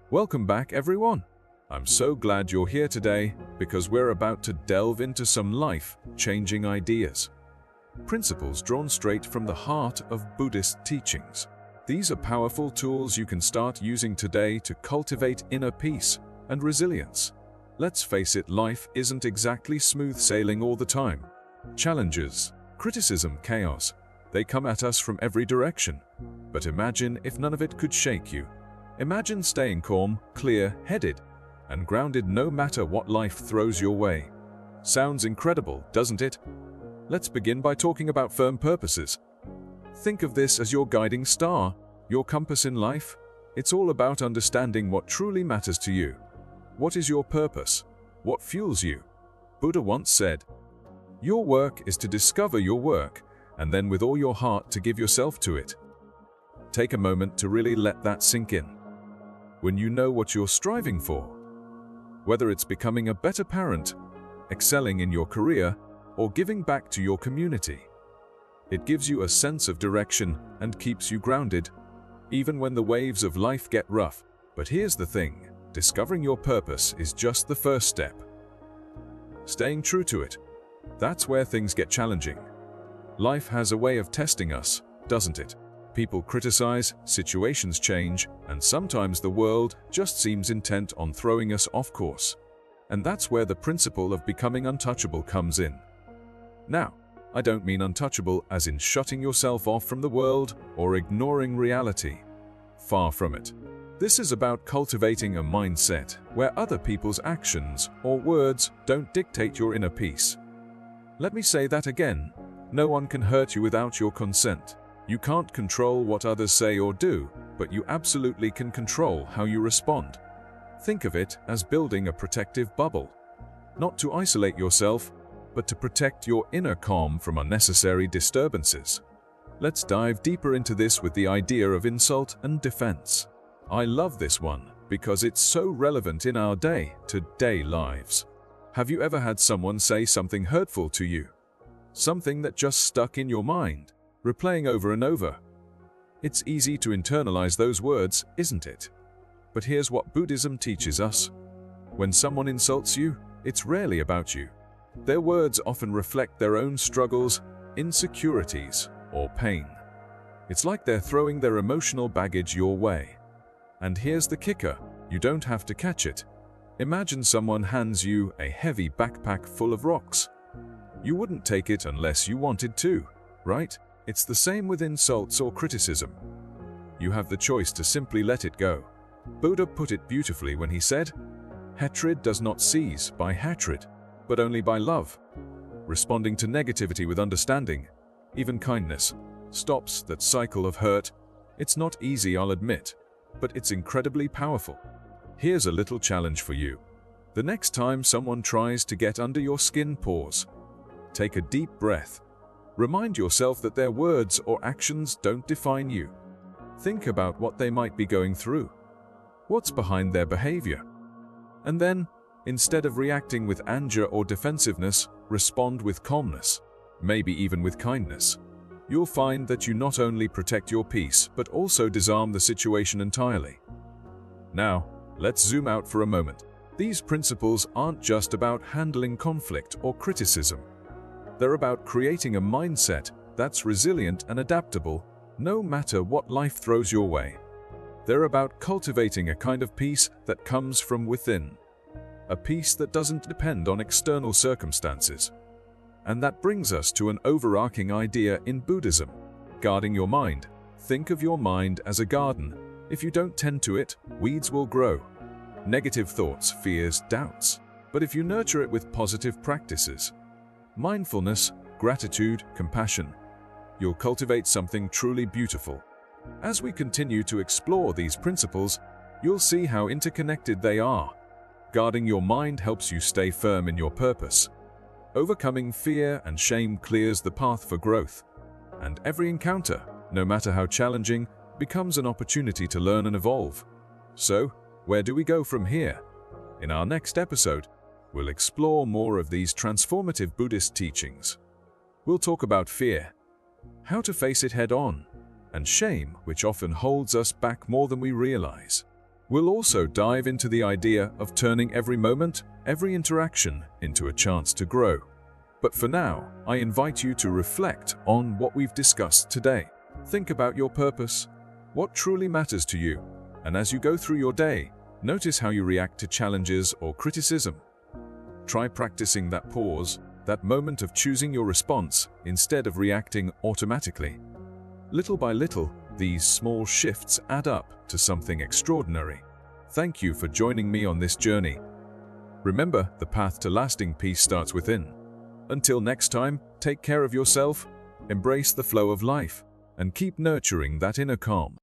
Welcome back, everyone. I'm so glad you're here today because we're about to delve into some life-changing ideas. Principles drawn straight from the heart of Buddhist teachings. These are powerful tools you can start using today to cultivate inner peace and resilience. Let's face it, life isn't exactly smooth sailing all the time. Challenges, criticism, chaos, they come at us from every direction. But imagine if none of it could shake you. Imagine staying calm, clear-headed, and grounded no matter what life throws your way. Sounds incredible, doesn't it? Let's begin by talking about firm purposes. Think of this as your guiding star, your compass in life. It's all about understanding what truly matters to you. What is your purpose? What fuels you? Buddha once said, "Your work is to discover your work, and then with all your heart to give yourself to it." Take a moment to really let that sink in. When you know what you're striving for, whether it's becoming a better parent, excelling in your career, or giving back to your community, it gives you a sense of direction and keeps you grounded, even when the waves of life get rough. But here's the thing, discovering your purpose is just the first step. Staying true to it, that's where things get challenging. Life has a way of testing us, doesn't it? People criticize, situations change, and sometimes the world just seems intent on throwing us off course. And that's where the principle of becoming untouchable comes in. Now, I don't mean untouchable as in shutting yourself off from the world or ignoring reality. Far from it. This is about cultivating a mindset where other people's actions or words don't dictate your inner peace. Let me say that again. No one can hurt you without your consent. You can't control what others say or do, but you absolutely can control how you respond. Think of it as building a protective bubble. Not to isolate yourself, but to protect your inner calm from unnecessary disturbances. Let's dive deeper into this with the idea of insult and defense. I love this one because it's so relevant in our day-to-day lives. Have you ever had someone say something hurtful to you? Something that just stuck in your mind, replaying over and over? It's easy to internalize those words, isn't it? But here's what Buddhism teaches us. When someone insults you, it's rarely about you. Their words often reflect their own struggles, insecurities, or pain. It's like they're throwing their emotional baggage your way. And here's the kicker, you don't have to catch it. Imagine someone hands you a heavy backpack full of rocks. You wouldn't take it unless you wanted to, right? It's the same with insults or criticism. You have the choice to simply let it go. Buddha put it beautifully when he said, "Hatred does not cease by hatred, but only by love." Responding to negativity with understanding, even kindness, stops that cycle of hurt. It's not easy, I'll admit, but it's incredibly powerful. Here's a little challenge for you. The next time someone tries to get under your skin, pause. Take a deep breath. Remind yourself that their words or actions don't define you. Think about what they might be going through. What's behind their behavior? And then, instead of reacting with anger or defensiveness, respond with calmness, maybe even with kindness. You'll find that you not only protect your peace, but also disarm the situation entirely. Now, let's zoom out for a moment. These principles aren't just about handling conflict or criticism. They're about creating a mindset that's resilient and adaptable, no matter what life throws your way. They're about cultivating a kind of peace that comes from within. A peace that doesn't depend on external circumstances. And that brings us to an overarching idea in Buddhism, guarding your mind. Think of your mind as a garden. If you don't tend to it, weeds will grow. Negative thoughts, fears, doubts. But if you nurture it with positive practices, mindfulness, gratitude, compassion, you'll cultivate something truly beautiful. As we continue to explore these principles, you'll see how interconnected they are. Guarding your mind helps you stay firm in your purpose. Overcoming fear and shame clears the path for growth. And every encounter, no matter how challenging, becomes an opportunity to learn and evolve. So, where do we go from here? In our next episode, we'll explore more of these transformative Buddhist teachings. We'll talk about fear, how to face it head-on, and shame, which often holds us back more than we realize. We'll also dive into the idea of turning every moment, every interaction, into a chance to grow. But for now, I invite you to reflect on what we've discussed today. Think about your purpose, what truly matters to you, and as you go through your day, notice how you react to challenges or criticism. Try practicing that pause, that moment of choosing your response instead of reacting automatically. Little by little, these small shifts add up to something extraordinary. Thank you for joining me on this journey. Remember, the path to lasting peace starts within. Until next time, take care of yourself, embrace the flow of life, and keep nurturing that inner calm.